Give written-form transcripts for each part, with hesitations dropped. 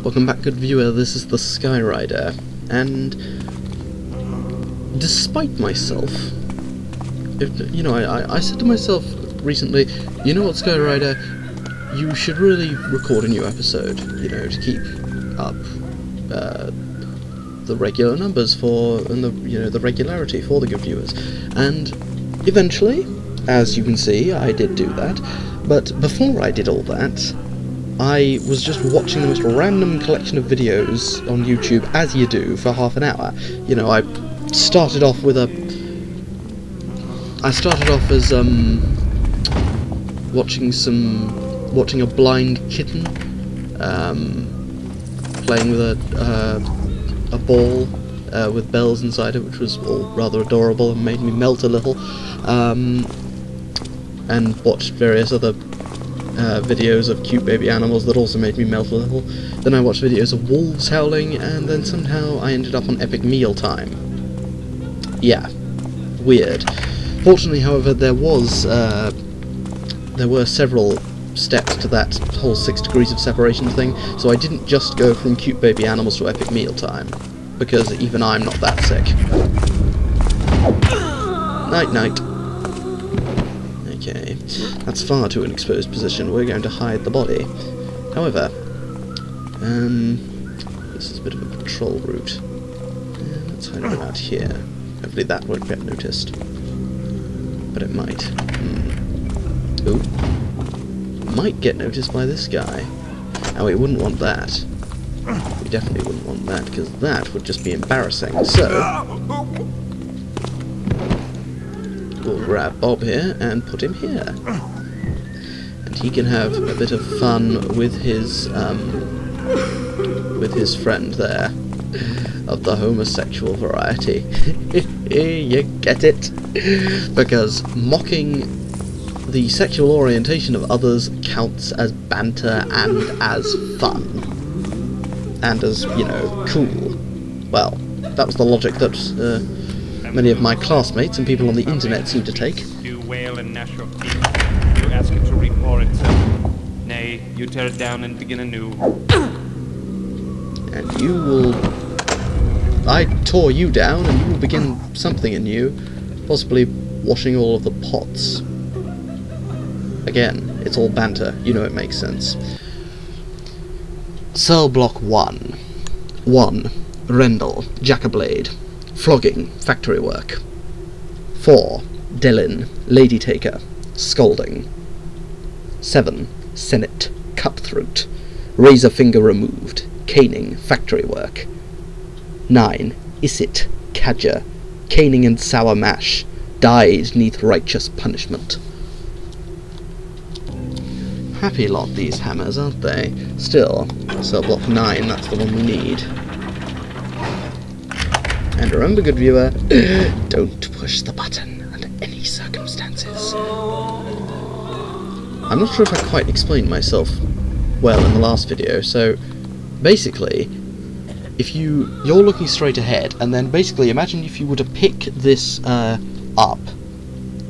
Welcome back, good viewer. This is the Skyrider, and despite myself, I said to myself recently, you know what, Skyrider, you should really record a new episode, to keep up the regular numbers and the regularity for the good viewers. And eventually, as you can see, I did do that. But before I did all that, I was just watching the most random collection of videos on YouTube, as you do, for half an hour. I started off as watching a blind kitten playing with a ball with bells inside it, which was all rather adorable and made me melt a little, and watched various other videos of cute baby animals that also made me melt a little. Then I watched videos of wolves howling, and then somehow I ended up on epic meal time. Yeah, weird. Fortunately, however, there were several steps to that whole 6 degrees of separation thing, so I didn't just go from cute baby animals to epic meal time, because even I'm not that sick. Night night. Okay, that's far too an exposed position. We're going to hide the body. However, this is a bit of a patrol route. Let's hide it about here. Hopefully that won't get noticed. But it might. Ooh. Might get noticed by this guy. Now we wouldn't want that. We definitely wouldn't want that, because that would just be embarrassing. So we'll grab Bob here and put him here, and he can have a bit of fun with his friend there, of the homosexual variety. You get it? Because mocking the sexual orientation of others counts as banter and as fun, and as, cool. Well, that was the logic that many of my classmates and people on the internet seem to take. You wail and gnash your teeth. You ask it to repair itself. Nay, you tear it down and begin anew. And you will... I tore you down, and you will begin something anew, possibly washing all of the pots. Again, it's all banter. It makes sense. Cell block 1. 1. Rendell, Jackablade. Flogging, factory work. 4. Delin, lady taker, scolding. 7. Senate, cutthroat, razor finger removed, caning, factory work. 9. Issyt, cadger, caning and sour mash, died neath righteous punishment. Happy lot, these hammers, aren't they? Still, cell block 9, that's the one we need. And remember, good viewer, don't push the button under any circumstances. I'm not sure if I quite explained myself well in the last video, so basically, if you're looking straight ahead, and then basically imagine if you were to pick this up,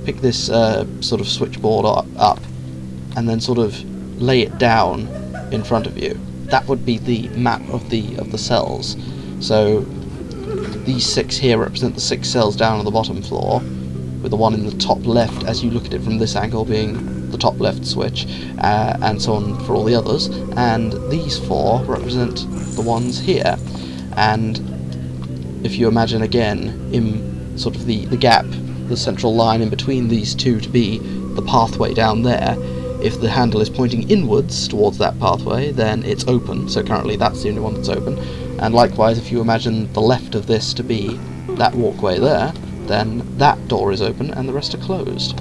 pick this sort of switchboard up, and then sort of lay it down in front of you. That would be the map of the cells. So these 6 here represent the 6 cells down on the bottom floor, with the one in the top left, as you look at it from this angle, being the top left switch, and so on for all the others. And these 4 represent the ones here. And if you imagine again in sort of the gap, the central line in between these 2 to be the pathway down there, if the handle is pointing inwards towards that pathway, then it's open, so currently that's the only one that's open. And likewise, if you imagine the left of this to be that walkway there, then that door is open and the rest are closed.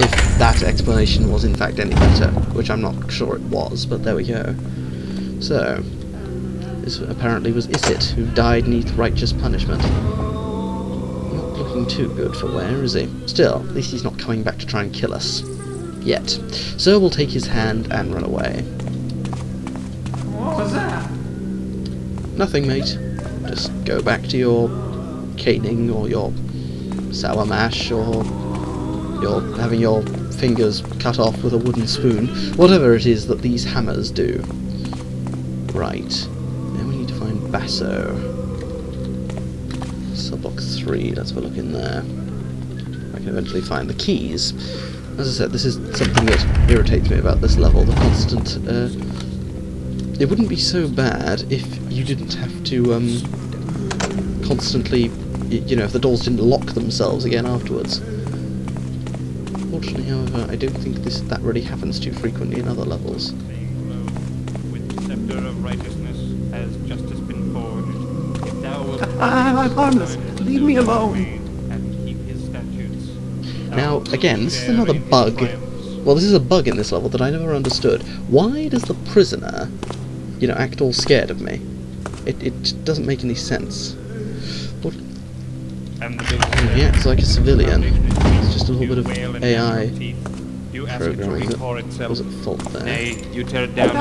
If that explanation was in fact any better, which I'm not sure it was, but there we go. So, this apparently was Issyt, who died neath righteous punishment. Not looking too good for wear, is he? Still, at least he's not coming back to try and kill us. Yet. So we'll take his hand and run away. What was that? Nothing, mate. Just go back to your caning, or your sour mash, or you're having your fingers cut off with a wooden spoon. Whatever it is that these hammers do. Right. Now we need to find Basso. Subblock 3, let's have a look in there. I can eventually find the keys. As I said, this is something that irritates me about this level, the constant... it wouldn't be so bad if you didn't have to constantly, you know, if the doors didn't lock themselves again afterwards. Fortunately, however, I don't think that really happens too frequently in other levels. With the scepter of righteousness has justice been forged. If thou wilt I'm harmless. Leave me alone. and keep his statutes. Now, again, this is another bug. Well, this is a bug in this level that I never understood. Why does the prisoner, you know, act all scared of me? It doesn't make any sense. What? Yeah, it's like a civilian. It's just a little bit of AI programming that was at fault there. Nay, you tear it down.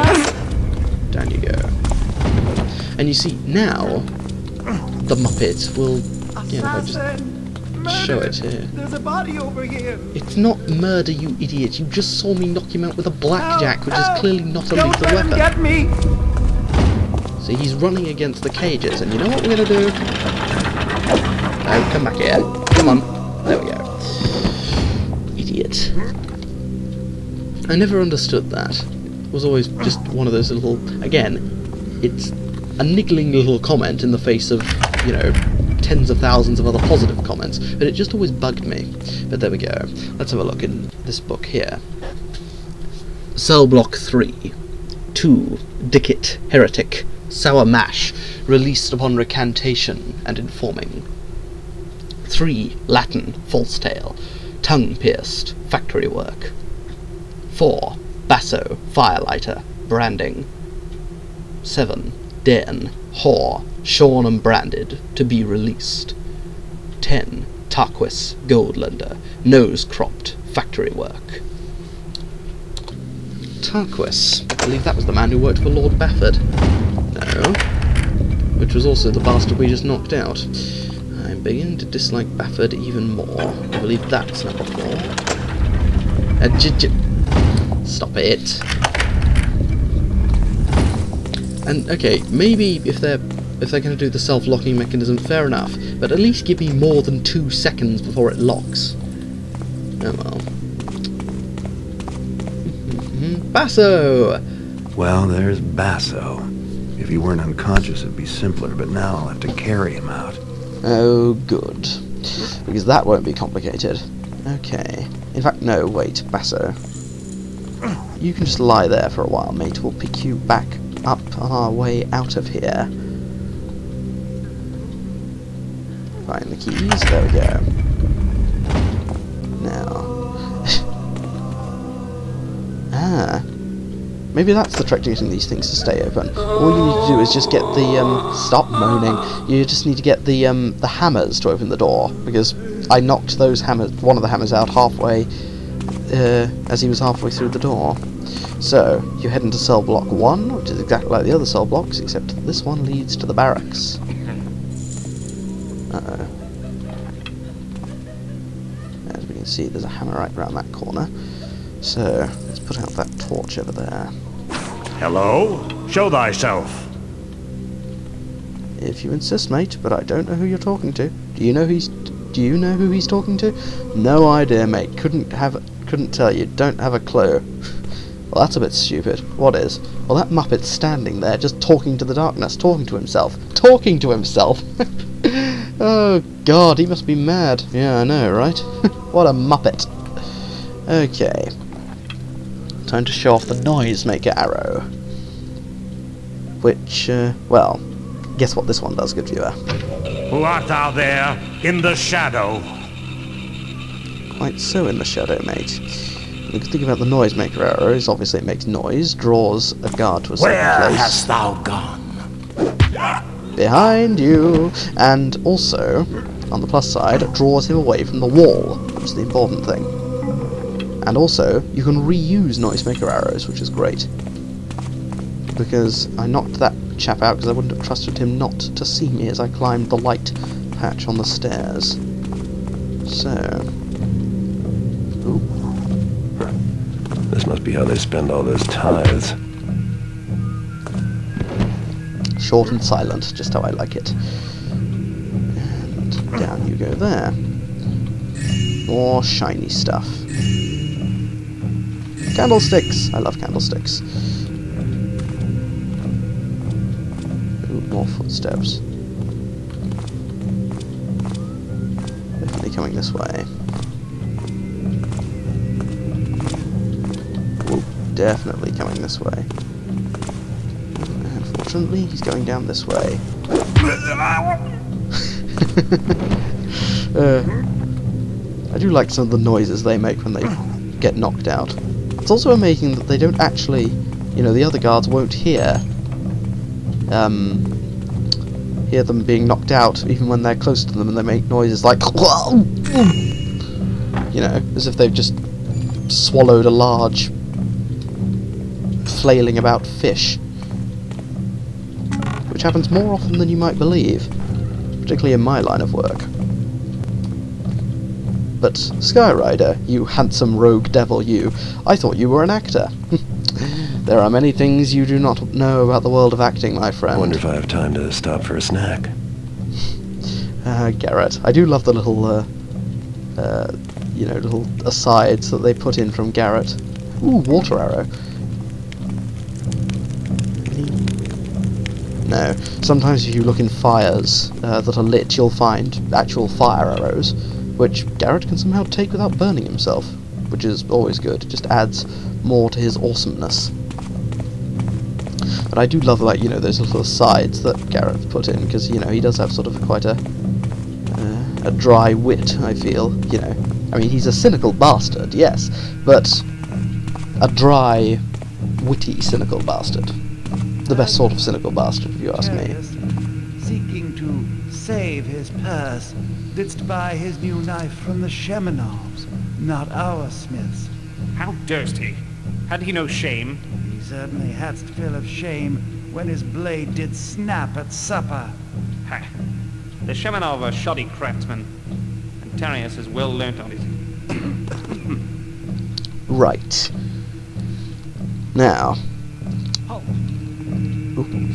Down you go. And you see, now, the Muppet will, you know, just show it here. There's a body over here. It's not murder, you idiot. You just saw me knock him out with a blackjack, which is clearly not a lethal weapon. Don't let him get me. See, he's running against the cages, and you know what we're going to do? Oh, come back here. Come on. There we go. Idiot. I never understood that. It was always just one of those little... Again, it's a niggling little comment in the face of, you know, tens of thousands of other positive comments, but it just always bugged me. But there we go. Let's have a look in this book here. Cell Block 3. 2. Dickit, Heretic, Sour Mash, released upon recantation and informing. 3. Latin, False Tale, Tongue Pierced, Factory Work. 4. Basso, Firelighter, Branding. 7. Den, Whore, Shorn and Branded, to be released. 10. Tarquis, Goldlender, Nose Cropped, Factory Work. Tarquis, I believe that was the man who worked for Lord Bafford. No. Which was also the bastard we just knocked out. I'm beginning to dislike Bafford even more. I believe that's number 4. Stop it. And okay, maybe if they're going to do the self-locking mechanism, fair enough. But at least give me more than 2 seconds before it locks. Oh well. Basso! Well, there's Basso. If he weren't unconscious, it'd be simpler, but now I'll have to carry him out. Oh, good. Because that won't be complicated. Okay. In fact, no, wait, Basso. You can just lie there for a while, mate. We'll pick you back up on our way out of here. Find the keys. There we go. Now... maybe that's the trick to getting these things to stay open. All you need to do is just get the, stop moaning. You just need to get the hammers to open the door, because I knocked those hammers, one of the hammers out halfway, as he was halfway through the door. So, you head into cell block 1, which is exactly like the other cell blocks, except this one leads to the barracks. Uh-oh. As we can see, there's a Hammerite around that corner. So, let's put out that torch over there. Hello? Show thyself. If you insist, mate, but I don't know who you're talking to. Do you know who he's talking to? No idea, mate. Couldn't tell you. Don't have a clue. Well, that's a bit stupid. What is? Well, that Muppet's standing there, just talking to the darkness, talking to himself. Talking to himself! Oh, God, he must be mad. Yeah, I know, right? What a Muppet. Okay. Time to show off the noisemaker arrow. Which, well, guess what this one does, good viewer. Who art thou there in the shadow? Quite so in the shadow, mate. The good thing about the noisemaker arrow is obviously it makes noise, draws a guard to a certain place. Where hast thou gone? Behind you! And also, on the plus side, it draws him away from the wall, which is the important thing. And also, you can reuse noisemaker arrows, which is great. Because I knocked that chap out because I wouldn't have trusted him not to see me as I climbed the light patch on the stairs. So... Ooh. This must be how they spend all those tithes. Short and silent, just how I like it. And down you go there. More shiny stuff. Candlesticks! I love candlesticks. Ooh, more footsteps. Definitely coming this way. Ooh, definitely coming this way. Unfortunately, he's going down this way. I do like some of the noises they make when they get knocked out. It's also amazing that they don't actually, you know, the other guards won't hear them being knocked out, even when they're close to them, and they make noises like, you know, as if they've just swallowed a large, flailing about fish. Which happens more often than you might believe, particularly in my line of work. But, Skyrider, you handsome rogue devil you, I thought you were an actor. There are many things you do not know about the world of acting, my friend. I wonder if I have time to stop for a snack. Garrett. I do love the little, you know, little asides that they put in from Garrett. Ooh, water arrow. No. Sometimes if you look in fires that are lit, you'll find actual fire arrows, which Garrett can somehow take without burning himself, which is always good. It just adds more to his awesomeness. But I do love, like, you know, those little asides that Garrett put in, because, you know, he does have sort of quite a dry wit, I feel, you know. I mean, he's a cynical bastard, yes, but a dry, witty, cynical bastard. The best sort of cynical bastard, if you ask me. Seeking to save his purse, didst buy his new knife from the Shemenovs, not our smiths. How durst he? Had he no shame? He certainly hadst fill of shame when his blade did snap at supper. Ha! The Shemenov are shoddy craftsmen, and Tarius is well learnt on it. Right. Now.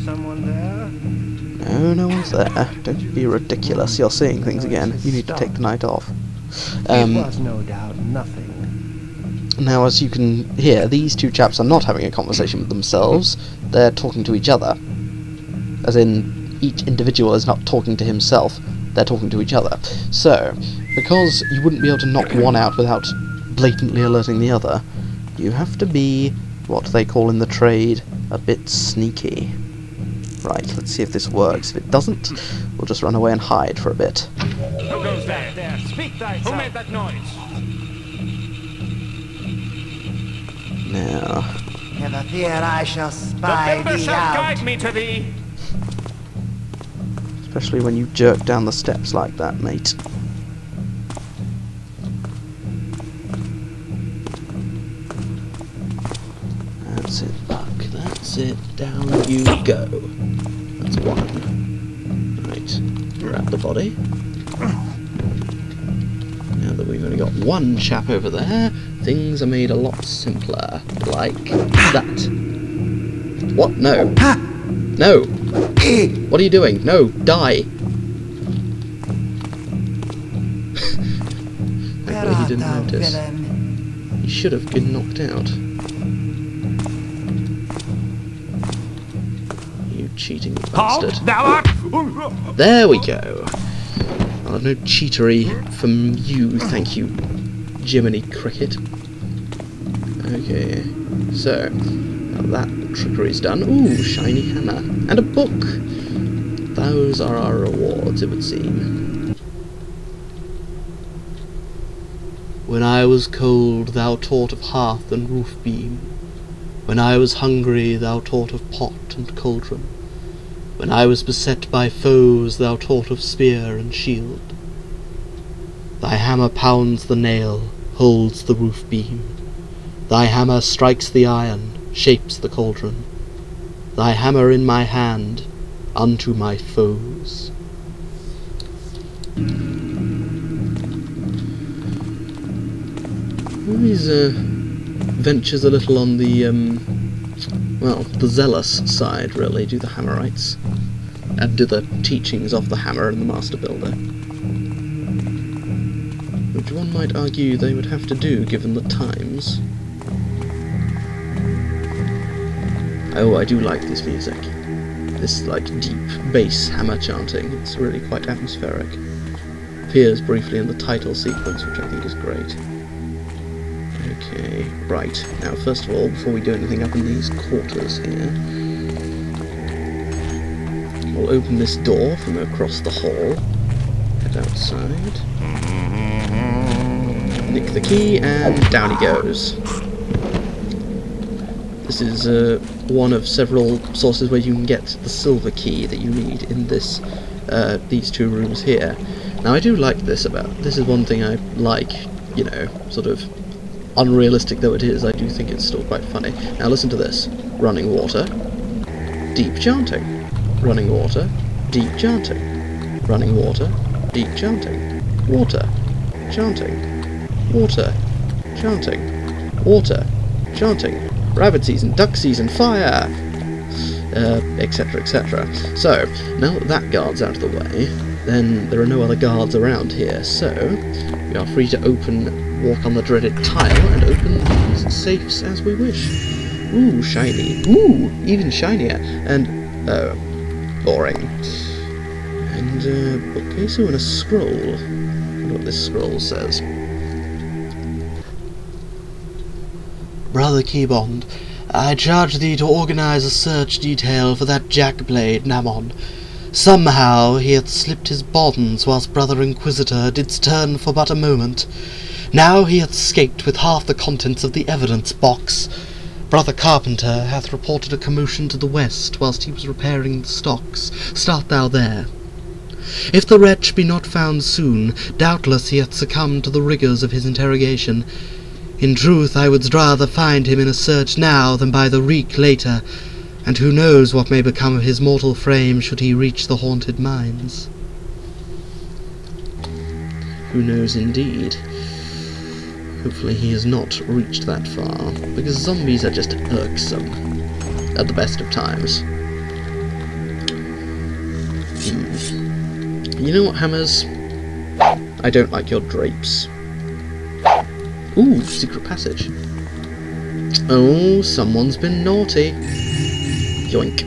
Someone there? No, no one's there. Don't be ridiculous. You're seeing things again. You need to take the night off. It was no doubt nothing. Now, as you can hear, these two chaps are not having a conversation with themselves. They're talking to each other. As in, each individual is not talking to himself. They're talking to each other. So, because you wouldn't be able to knock one out without blatantly alerting the other, you have to be what they call in the trade a bit sneaky. Right, let's see if this works. If it doesn't, we'll just run away and hide for a bit. Who goes there? Speak thyself. Who made that noise? Now, Never fear, I shall The spy builder thee shall out. guide me to thee. especially when you jerk down the steps like that, mate. That's it, Buck. That's it. Down you go. That's one. Right. Grab the body. Now that we've only got one chap over there, things are made a lot simpler. Like that. What? No. No! What are you doing? No! Die! Thankfully he didn't notice. He should have been knocked out. You cheating bastard. Thou art... There we go! I'll have no cheatery from you, thank you, Jiminy Cricket. Okay, so, now that trickery's done. Ooh, shiny hammer. And a book! Those are our rewards, it would seem. When I was cold, thou taught of hearth and roof beam. When I was hungry, thou taught of pot and cauldron. When I was beset by foes, thou taught of spear and shield. Thy hammer pounds the nail, holds the roof beam. Thy hammer strikes the iron, shapes the cauldron. Thy hammer in my hand, unto my foes. always ventures a little on the, well, the zealous side, really, do the Hammerites. And do the teachings of the hammer and the master builder. Which one might argue they would have to do, given the times. Oh, I do like this music. This, like, deep bass hammer chanting. It's really quite atmospheric. Appears briefly in the title sequence, which I think is great. Okay, right. Now, first of all, before we do anything up in these quarters here, we'll open this door from across the hall. Head outside. Nick the key, and down he goes. This is one of several sources where you can get the silver key that you need in this, these two rooms here. Now I do like this this is one thing I like, you know, sort of unrealistic though it is, I do think it's still quite funny. Now listen to this. Running water, deep chanting. Running water, deep chanting. Running water, deep chanting. Water, chanting. Water, chanting. Water, chanting. Rabbit season, duck season, fire! Etc, etc. So, now that that guard's out of the way, then there are no other guards around here, so we are free to walk on the dreaded tile and open these safes as we wish. Ooh, shiny. Ooh, even shinier. And, boring. And, bookcase, and a scroll. I wonder what this scroll says. Brother Keybond, I charge thee to organize a search detail for that jackblade Namon. Somehow he hath slipped his bonds whilst Brother Inquisitor didst turn for but a moment. Now he hath escaped with half the contents of the evidence box. Brother Carpenter hath reported a commotion to the west whilst he was repairing the stocks. Start thou there. If the wretch be not found soon, doubtless he hath succumbed to the rigours of his interrogation. In truth, I would rather find him in a search now than by the reek later, and who knows what may become of his mortal frame should he reach the haunted mines. Who knows indeed. Hopefully he has not reached that far, because zombies are just irksome at the best of times. You know what, Hammers? I don't like your drapes. Ooh, secret passage. Oh, someone's been naughty. Yoink.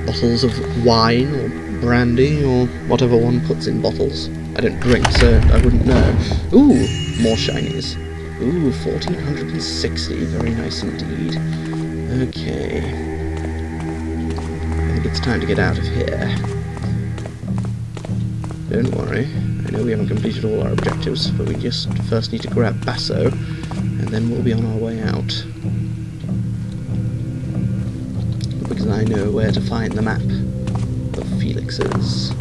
Bottles of wine or brandy or whatever one puts in bottles. I don't drink, so I wouldn't know. Ooh, more shinies. Ooh, 1460. Very nice indeed. Okay. I think it's time to get out of here. Don't worry. I know we haven't completed all our objectives, but we just first need to grab Basso, and then we'll be on our way out. Because I know where to find the map of Felix's.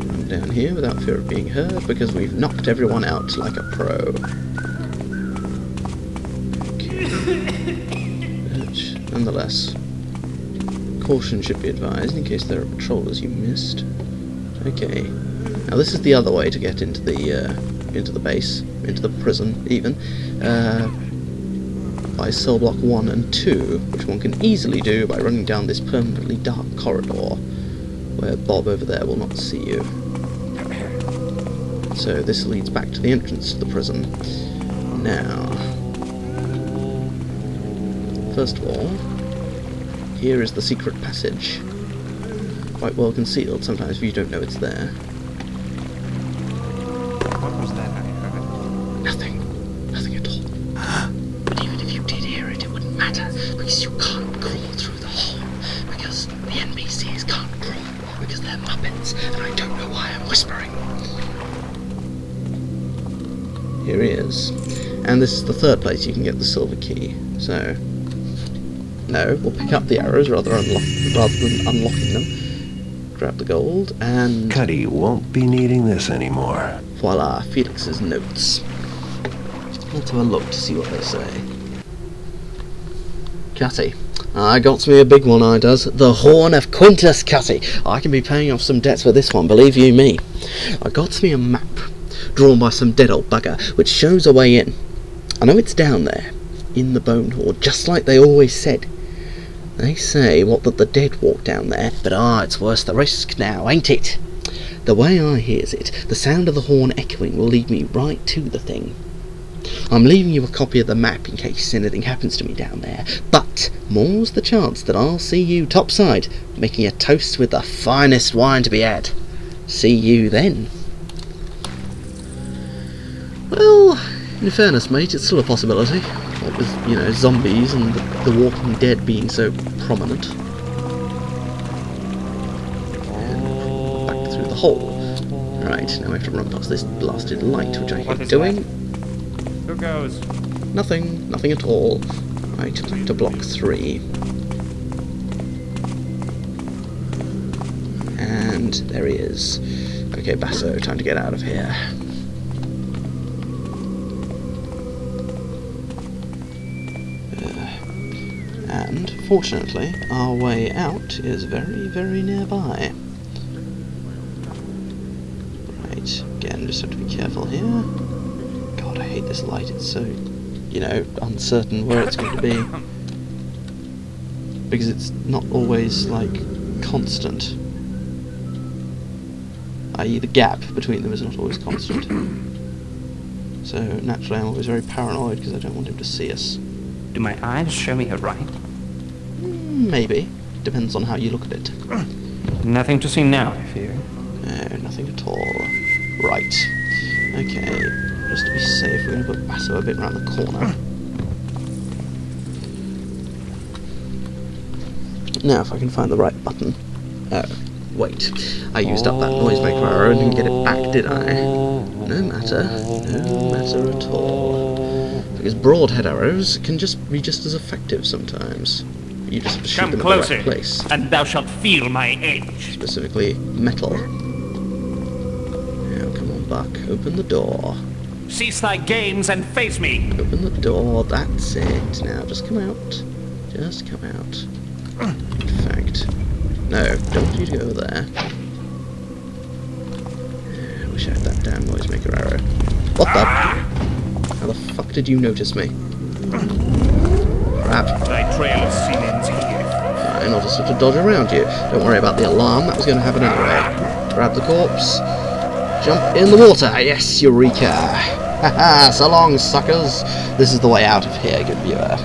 I'm down here without fear of being heard, because we've knocked everyone out like a pro. Okay. But nonetheless, caution should be advised in case there are patrollers you missed. Okay. Now this is the other way to get into the base, into the prison even, by cell block 1 and 2, which one can easily do by running down this permanently dark corridor, where Bob over there will not see you. So this leads back to the entrance to the prison. Now, first of all, here is the secret passage. Quite well concealed, sometimes if you don't know it's there. What was that I heard? Nothing. Nothing at all. But even if you did hear it, it wouldn't matter, because you can't crawl through the hole. Because the NPCs can't crawl, because they're Muppets, and I don't know why I'm whispering. Here he is. And this is the third place you can get the silver key, so... No, we'll pick up the arrows rather than unlocking them. Grab the gold, and... Cutty won't be needing this anymore. Voila, Felix's notes. Let's have a look to see what they say. Cutty. I got me a big one, I does. The Horn of Quintus, Cutty. I can be paying off some debts with this one, believe you me. I got me a map. drawn by some dead old bugger, which shows a way in. I know it's down there, in the bone hoard, just like they always said. They say that the dead walk down there, but it's worth the risk now, ain't it? The way I hears it, the sound of the horn echoing will lead me right to the thing. I'm leaving you a copy of the map in case anything happens to me down there, but more's the chance that I'll see you topside, making a toast with the finest wine to be had. See you then. Well, in fairness, mate, it's still a possibility. What with, you know, zombies and the Walking Dead being so prominent. And back through the hole. Right, now I have to run past this blasted light, which I hate doing. Who goes? Nothing at all. Right, back to block 3. And there he is. Okay, Basso, time to get out of here. And, fortunately, our way out is very, very nearby. Right, again, just have to be careful here. God, I hate this light, it's so, you know, uncertain where it's going to be. Because it's not always, like, constant. I.e. the gap between them is not always constant. So, naturally, I'm always very paranoid because I don't want him to see us. Do my eyes show me right? Maybe. Depends on how you look at it. Nothing to see now, I fear. No, nothing at all. Right. Okay. Just to be safe, we're going to put Basso a bit around the corner. Now, if I can find the right button. Oh, wait. I used up that noisemaker arrow and didn't get it back, did I? No matter. No matter at all. Because broadhead arrows can just be just as effective sometimes. You just have to shoot them at the right place. And thou shalt feel my edge. Specifically, metal. Now, come on, Buck. Open the door. Cease thy games and face me. Open the door. That's it. Now, just come out. Just come out. In fact, no, don't want you to go there. I wish I had that damn noisemaker arrow. What the? How the fuck did you notice me? Crap. Thy trail of sin ends here. Fine, I'll just have to dodge around you. Don't worry about the alarm, that was going to happen anyway. Grab the corpse. Jump in the water. Yes, Eureka. Haha, so long, suckers. This is the way out of here, good viewer.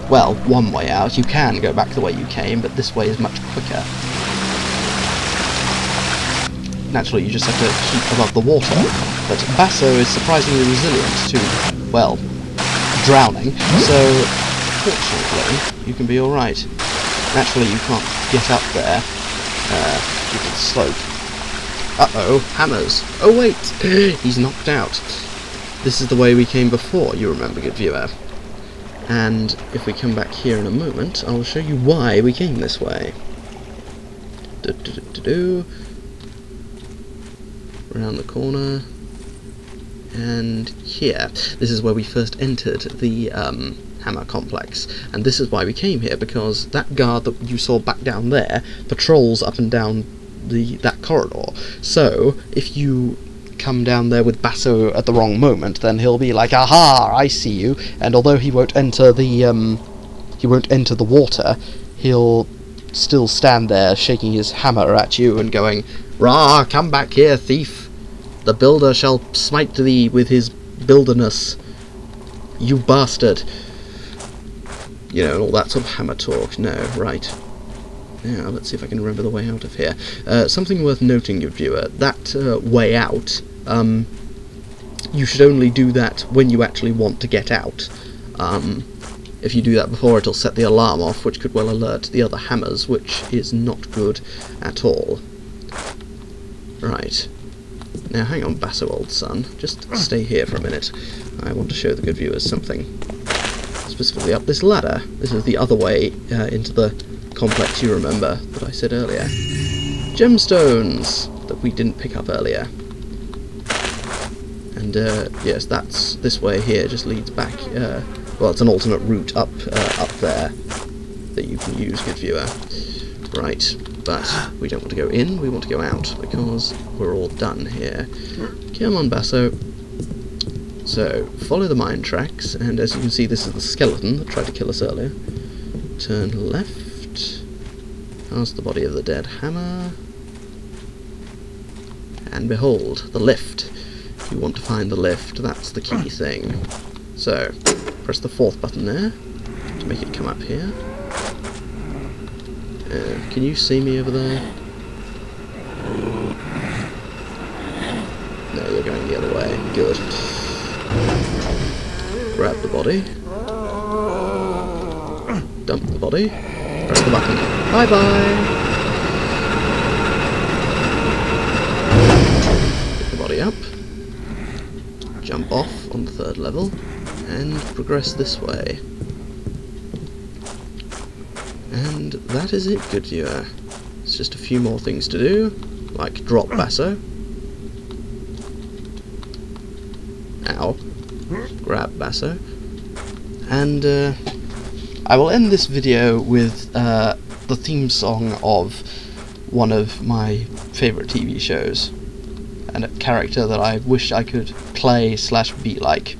Well, one way out. You can go back the way you came, but this way is much quicker. Naturally, you just have to keep above the water, but Basso is surprisingly resilient to, well, drowning, so fortunately you can be alright. Naturally, you can't get up there due to the slope. Uh-oh, hammers. Oh wait, he's knocked out. This is the way we came before, you remember, good viewer. And if we come back here in a moment, I'll show you why we came this way. Around the corner. And here. This is where we first entered the hammer complex. And this is why we came here, because that guard that you saw back down there patrols up and down that corridor. So, if you come down there with Basso at the wrong moment, then he'll be like, aha, I see you, and although he won't enter the water, he'll still stand there shaking his hammer at you and going, rah, come back here, thief. The builder shall smite thee with his builderness, you bastard. You know, all that sort of hammer talk. No, right. Now, let's see if I can remember the way out of here. Something worth noting, good viewer, that way out, you should only do that when you actually want to get out. If you do that before, it'll set the alarm off, which could well alert the other hammers, which is not good at all. Right. Now, hang on, Basso, old son. Just stay here for a minute. I want to show the good viewers something. Specifically up this ladder. This is the other way into the complex, you remember, that I said earlier. Gemstones that we didn't pick up earlier. And, yes, that's this way here, just leads back, well, it's an alternate route up there that you can use, good viewer. Right. But we don't want to go in, we want to go out, because we're all done here. Come on, Basso. So, follow the mine tracks, and as you can see, this is the skeleton that tried to kill us earlier. Turn left, past the body of the dead hammer, and behold, the lift. If you want to find the lift, that's the key thing. So, press the 4th button there, to make it come up here. Can you see me over there? No, you're going the other way. Good. Grab the body. Dump the body. Press the button. Bye-bye! Pick the body up. Jump off on the 3rd level. And progress this way. And that is it, good viewer. It's just a few more things to do, like drop Basso. Ow. Grab Basso. And I will end this video with the theme song of one of my favourite TV shows, and a character that I wish I could play / be like,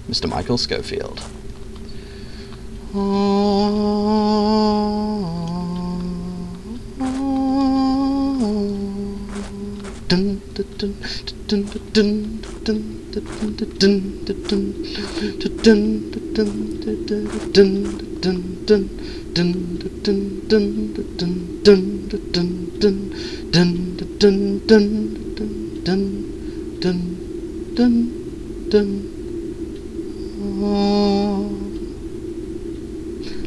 Mr. Michael Scofield.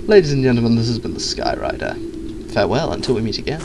Ladies and gentlemen, this has been the Skyrider. Farewell until we meet again.